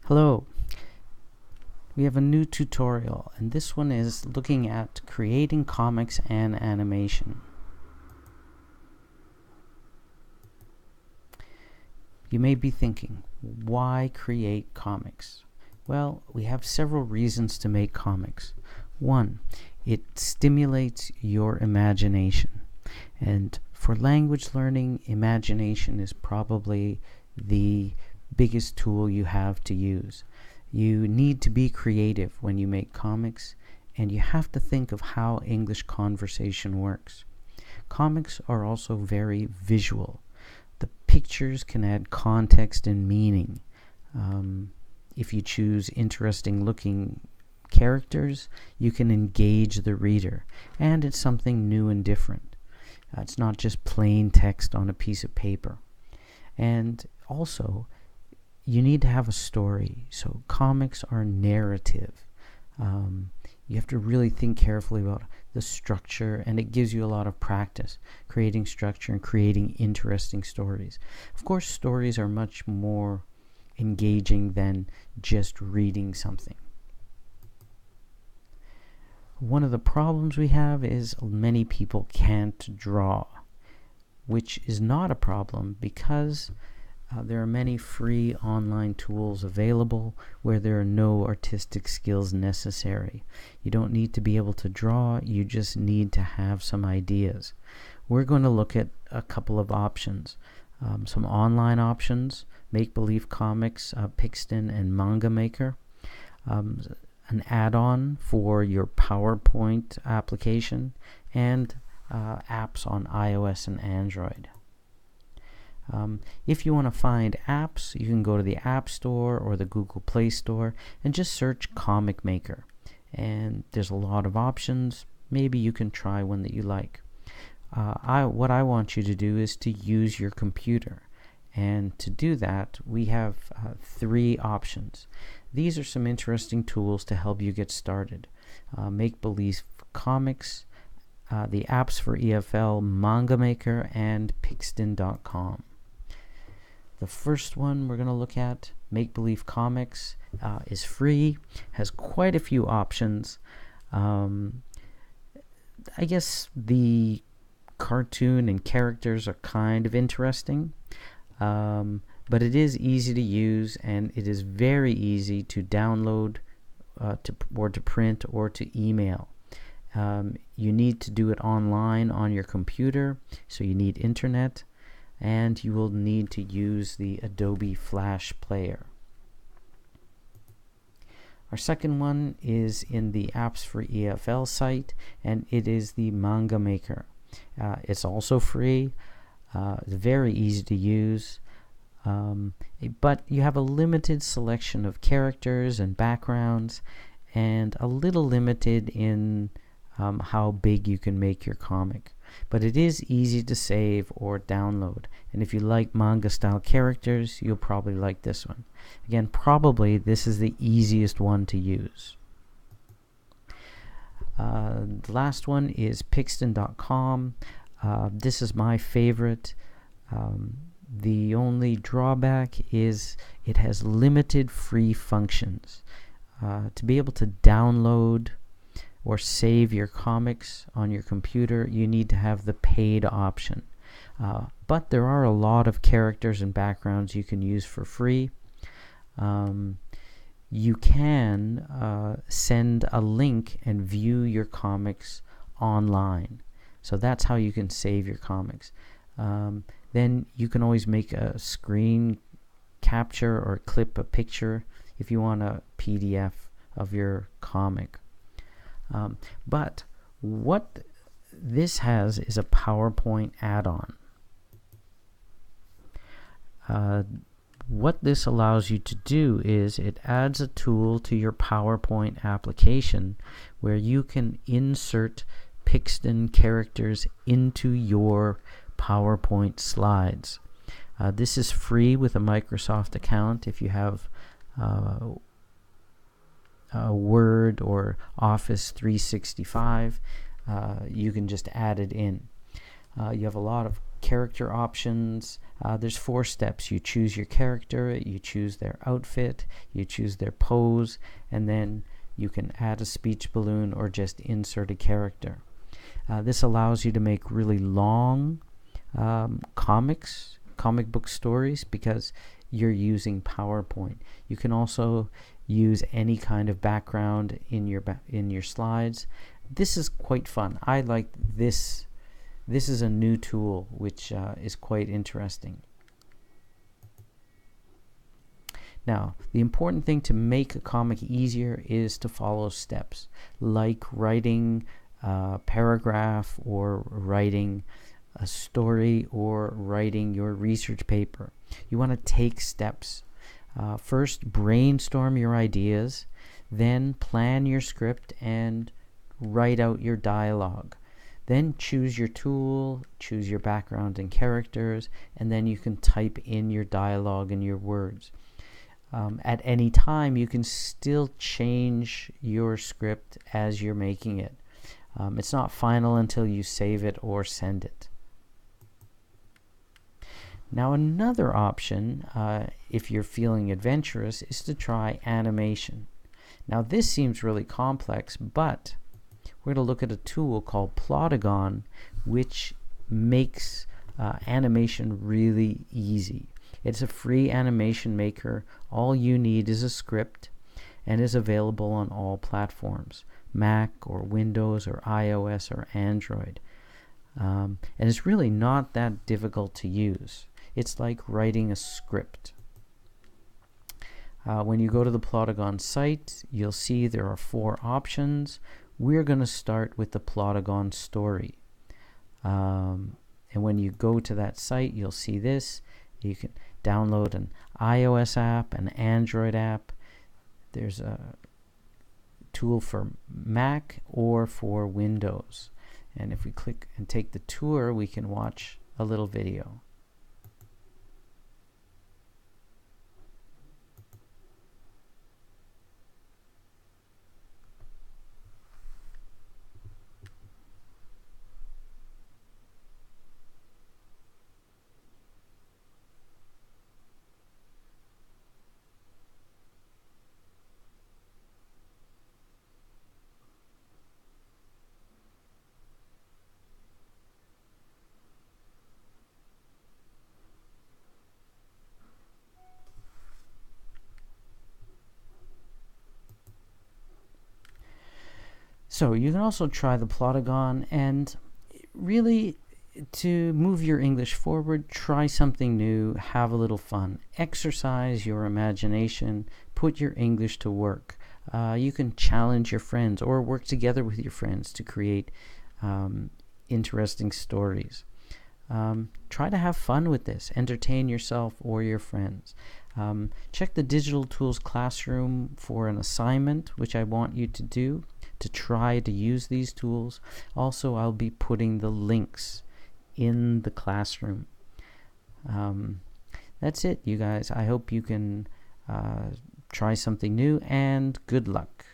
Hello, we have a new tutorial, and this one is looking at creating comics and animation. You may be thinking, why create comics? Well, we have several reasons to make comics. One, it stimulates your imagination. And for language learning, imagination is probably the biggest tool you have to use. You need to be creative when you make comics, and you have to think of how English conversation works. Comics are also very visual. The pictures can add context and meaning. If you choose interesting looking characters, you can engage the reader, and it's something new and different. It's not just plain text on a piece of paper. And also, you need to have a story. So comics are narrative. You have to really think carefully about the structure, and it gives you a lot of practice creating structure and creating interesting stories. Of course, stories are much more engaging than just reading something. One of the problems we have is many people can't draw, which is not a problem because there are many free online tools available where there are no artistic skills necessary. You don't need to be able to draw, you just need to have some ideas. We're going to look at a couple of options. Some online options, Make Believe Comics, Pixton, and Manga Maker. An add-on for your PowerPoint application, and apps on iOS and Android. If you want to find apps, you can go to the App Store or the Google Play Store and just search Comic Maker. And there's a lot of options. Maybe you can try one that you like. What I want you to do is to use your computer. And to do that, we have three options. These are some interesting tools to help you get started. Make Believe Comics, the apps for EFL, Manga Maker, and Pixton.com. The first one we're going to look at, Make Believe Comics, is free, has quite a few options. I guess the cartoon and characters are kind of interesting. But it is easy to use, and it is very easy to download or to print or to email. You need to do it online on your computer, so you need internet, and you will need to use the Adobe Flash Player. Our second one is in the Apps for EFL site, and it is the Manga Maker. It's also free. It's very easy to use. But you have a limited selection of characters and backgrounds, and a little limited in how big you can make your comic. But it is easy to save or download, and if you like manga style characters, you'll probably like this one. Again, probably this is the easiest one to use. The last one is Pixton.com. This is my favorite. The only drawback is it has limited free functions. To be able to download or save your comics on your computer, you need to have the paid option. But there are a lot of characters and backgrounds you can use for free. You can send a link and view your comics online. So that's how you can save your comics. Then you can always make a screen capture or clip a picture if you want a PDF of your comic. But what this has is a PowerPoint add-on. What this allows you to do is it adds a tool to your PowerPoint application where you can insert Pixton characters into your PowerPoint slides. This is free with a Microsoft account. If you have Word or Office 365, you can just add it in. You have a lot of character options. There's 4 steps. You choose your character, you choose their outfit, you choose their pose, and then you can add a speech balloon or just insert a character. This allows you to make really long comic book stories because you're using PowerPoint. You can also use any kind of background in your slides. This is quite fun. I like this. This is a new tool which is quite interesting. Now, the important thing to make a comic easier is to follow steps, like writing a paragraph or writing a story or writing your research paper. You want to take steps. First, brainstorm your ideas, then plan your script and write out your dialogue. Then choose your tool, choose your background and characters, and then you can type in your dialogue and your words. At any time, you can still change your script as you're making it. It's not final until you save it or send it. Now, another option, if you're feeling adventurous, is to try animation. Now, this seems really complex, but we're going to look at a tool called Plotagon, which makes animation really easy. It's a free animation maker. All you need is a script and is available on all platforms, Mac or Windows or iOS or Android. And it's really not that difficult to use. It's like writing a script. When you go to the Plotagon site, you'll see there are 4 options. We're going to start with the Plotagon story. And when you go to that site, you'll see this. You can download an iOS app, an Android app. There's a tool for Mac or for Windows. And if we click and take the tour, we can watch a little video. So you can also try the Plotagon, and really, to move your English forward, try something new, have a little fun, exercise your imagination, put your English to work. You can challenge your friends or work together with your friends to create interesting stories. Try to have fun with this, entertain yourself or your friends. Check the Digital Tools Classroom for an assignment, which I want you to do to try to use these tools. Also, I'll be putting the links in the classroom. That's it, you guys. I hope you can try something new, and good luck.